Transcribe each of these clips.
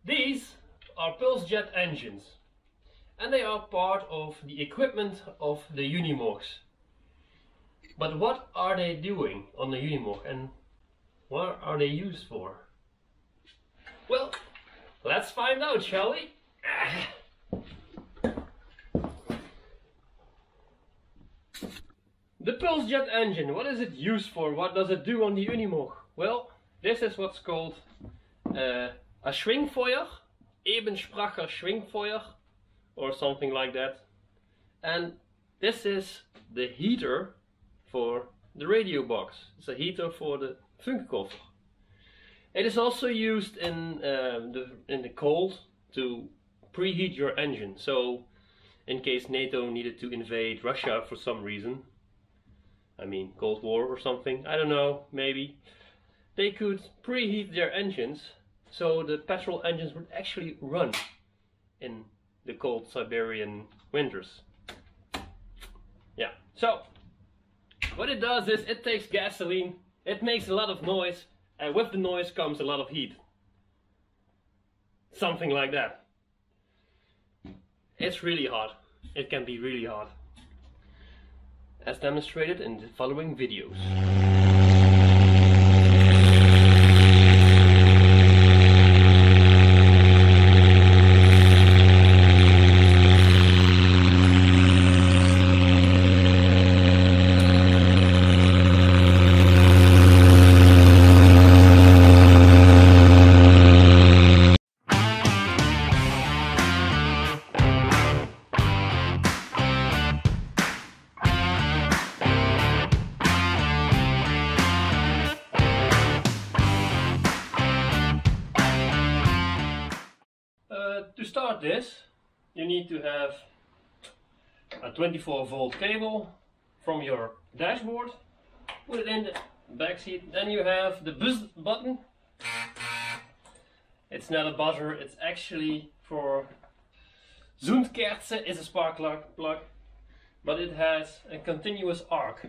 These are Pulsjet engines, and they are part of the equipment of the Unimogs. But what are they doing on the Unimog, and what are they used for? Well, let's find out, shall we? The Pulsjet engine, what is it used for? What does it do on the Unimog? Well, this is what's called a Schwingfeuer, Eberspacher Schwingfeuer, or something like that. And this is the heater for the radio box. It's a heater for the funkkoffer. It is also used in the cold to preheat your engine. So, in case NATO needed to invade Russia for some reason, I mean Cold War or something, I don't know, maybe, they could preheat their engines so the petrol engines would actually run in the cold Siberian winters. Yeah, so what it does is it takes gasoline, it makes a lot of noise, and with the noise comes a lot of heat. Something like that. It's really hot. It can be really hot, as demonstrated in the following videos. To start this, you need to have a 24-volt cable from your dashboard. Put it in the back seat. Then you have the buzz button. It's not a buzzer, it's actually for Zündkerze, is a spark plug, but it has a continuous arc.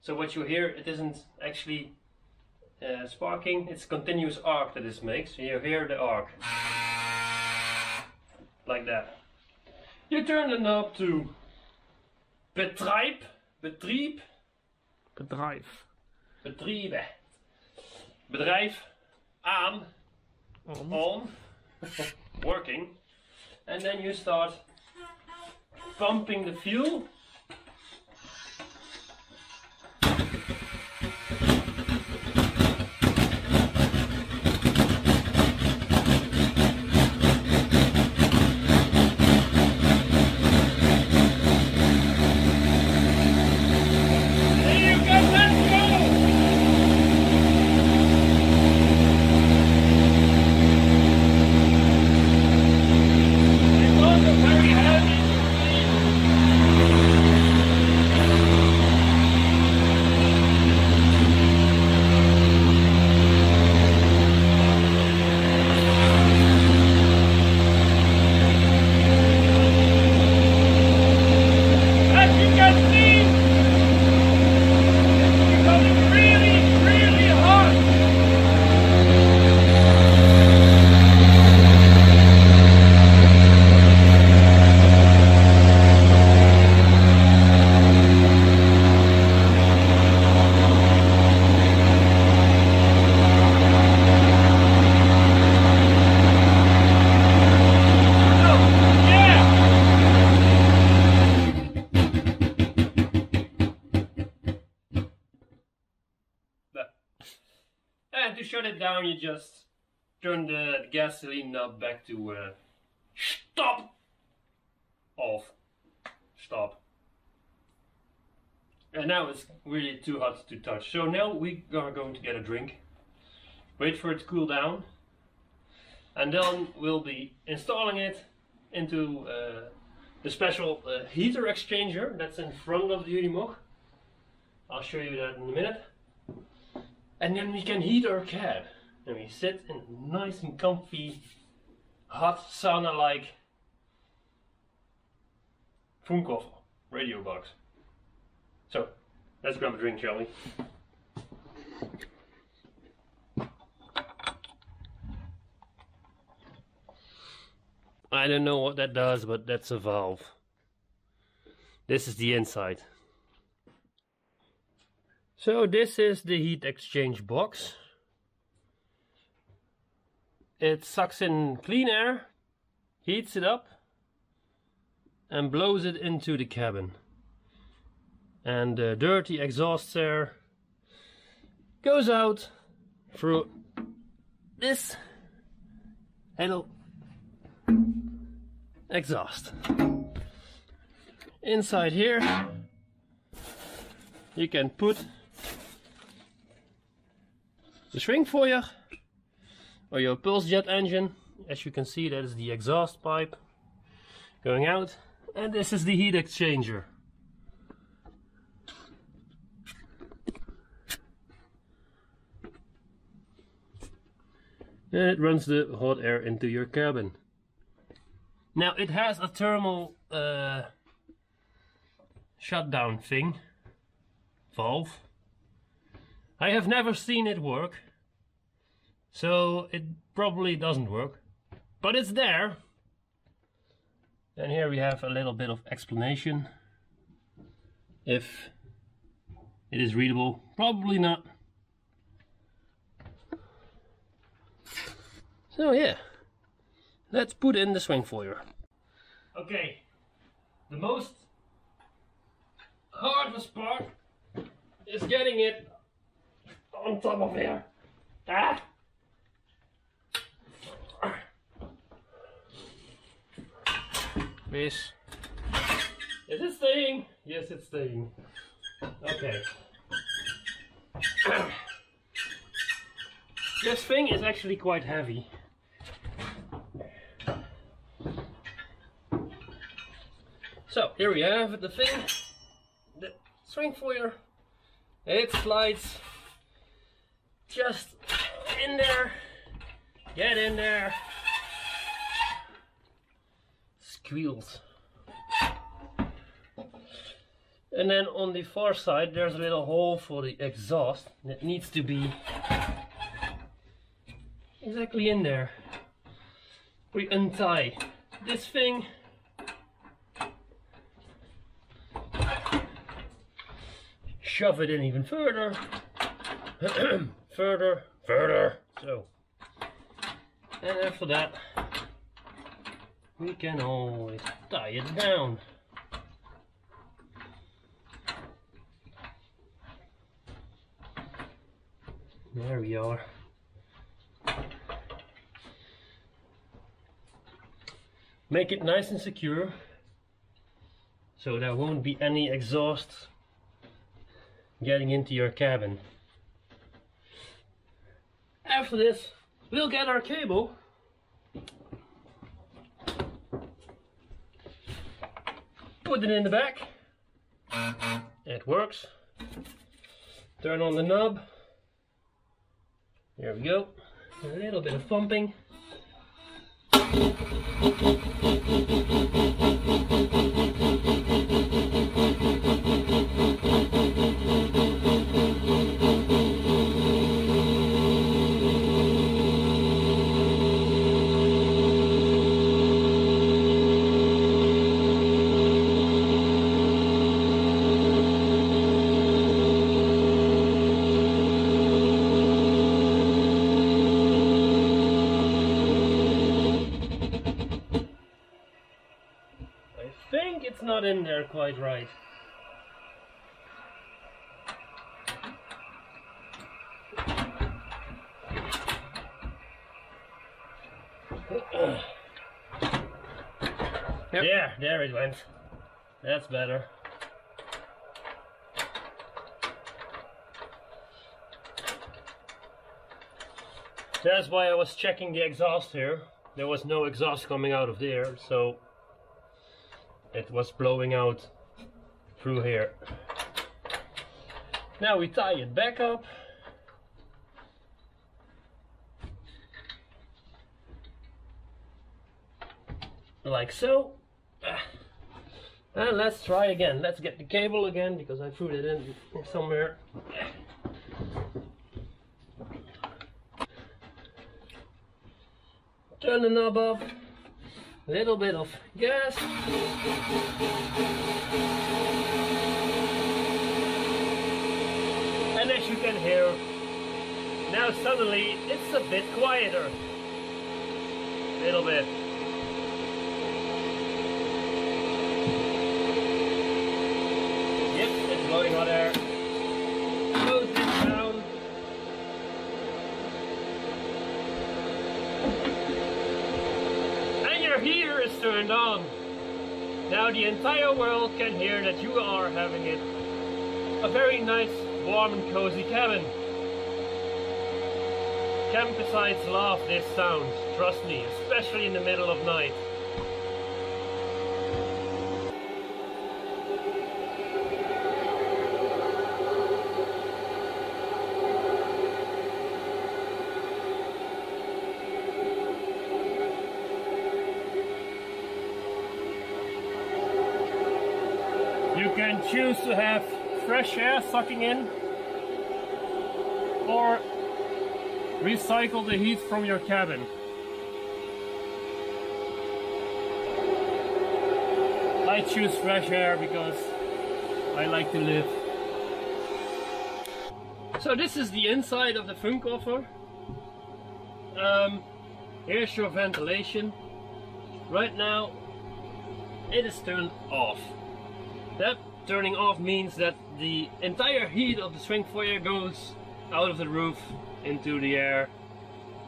So what you hear, it isn't actually sparking, it's continuous arc that this makes. So you hear the arc. Like that. You turn the knob to Betrieb, Betrieb, Betriebe, Bedrijf, aan, on, working, and then you start pumping the fuel. And to shut it down, you just turn the gasoline knob back to stop, off, stop. And now it's really too hot to touch. So now we are going to get a drink, wait for it to cool down, and then we'll be installing it into the special heater exchanger that's in front of the Unimog. I'll show you that in a minute. And then we can heat our cab. And we sit in a nice and comfy, hot sauna-like funkkoffer radio box. So, let's grab a drink, shall we? I don't know what that does, but that's a valve. This is the inside. So this is the heat exchange box. It sucks in clean air, heats it up, and blows it into the cabin. And the dirty exhaust air goes out through this little exhaust. Inside here you can put the Schwingfeuer or your Pulsjet engine. As you can see, that is the exhaust pipe going out, and this is the heat exchanger. And it runs the hot air into your cabin. Now it has a thermal shutdown thing, valve. I have never seen it work, so it probably doesn't work, but it's there. And here we have a little bit of explanation. If it is readable, probably not. So yeah, let's put in the Schwingfeuer. Okay, the most hardest part is getting it on top of here. Ah! This. Is it staying? Yes, it's staying. Okay. This thing is actually quite heavy. So here we have the thing, the Schwingfeuer. It slides just in there. Get in there. Squeals. And then on the far side there's a little hole for the exhaust that needs to be exactly in there. We untie this thing, shove it in even further, further, so. And after that we can always tie it down. There we are. Make it nice and secure so there won't be any exhaust getting into your cabin. After this, we'll get our cable, put it in the back. It works. Turn on the knob. There we go. A little bit of pumping. I think it's not in there quite right. Yep. There it went. That's better. That's why I was checking the exhaust here. There was no exhaust coming out of there, so it was blowing out through here. Now we tie it back up. Like so. And let's try again. Let's get the cable again because I threw it in somewhere. Turn the knob up. Little bit of gas. And as you can hear, now suddenly it's a bit quieter. Little bit. Yep, it's blowing hot air. Close this down. And your heater is turned on. Now the entire world can hear that you are having it. A very nice, warm and cozy cabin. Campsites love this sound, trust me, especially in the middle of night. You can choose to have fresh air sucking in, or recycle the heat from your cabin. I choose fresh air because I like to live. So this is the inside of the funkkoffer. Here's your ventilation. Right now it is turned off. That turning off means that the entire heat of the swingfeuer goes out of the roof into the air,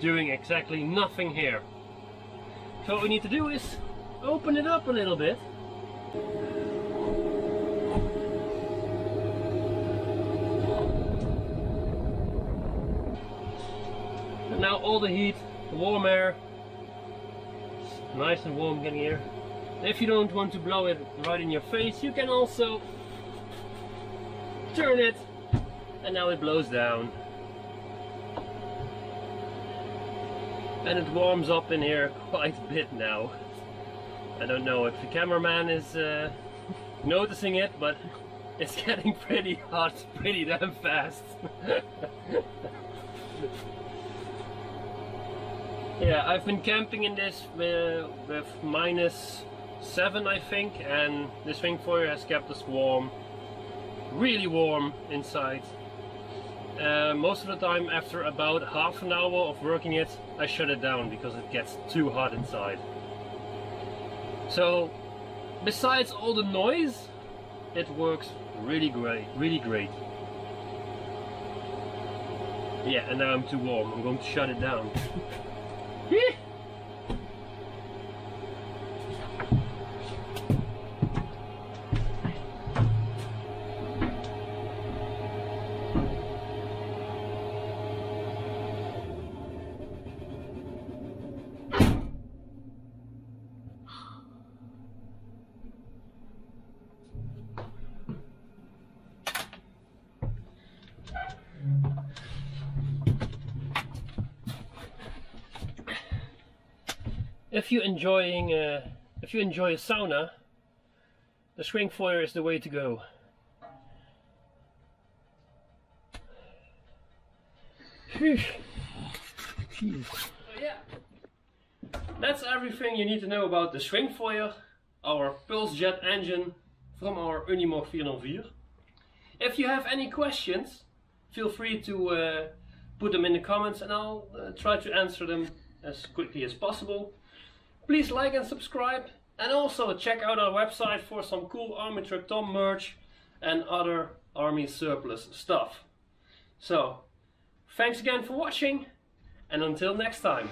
doing exactly nothing here. So what we need to do is open it up a little bit. And now all the heat, the warm air, it's nice and warm getting here. If you don't want to blow it right in your face, you can also turn it, and now it blows down. And it warms up in here quite a bit now. I don't know if the cameraman is noticing it, but it's getting pretty hot, pretty damn fast. Yeah, I've been camping in this with -7 I think, and the swingfeuer has kept us warm, really warm inside. Most of the time, after about half an hour of working it, I shut it down because it gets too hot inside. So, besides all the noise, it works really great, really great. Yeah, and now I'm too warm, I'm going to shut it down. If you enjoy a sauna, the swingfeuer is the way to go. Jeez. So yeah, that's everything you need to know about the swingfeuer, our Pulsjet engine from our Unimog 404. If you have any questions, feel free to put them in the comments, and I'll try to answer them as quickly as possible. Please like and subscribe, and also check out our website for some cool Army Truck Tom merch and other Army surplus stuff. So, thanks again for watching, and until next time.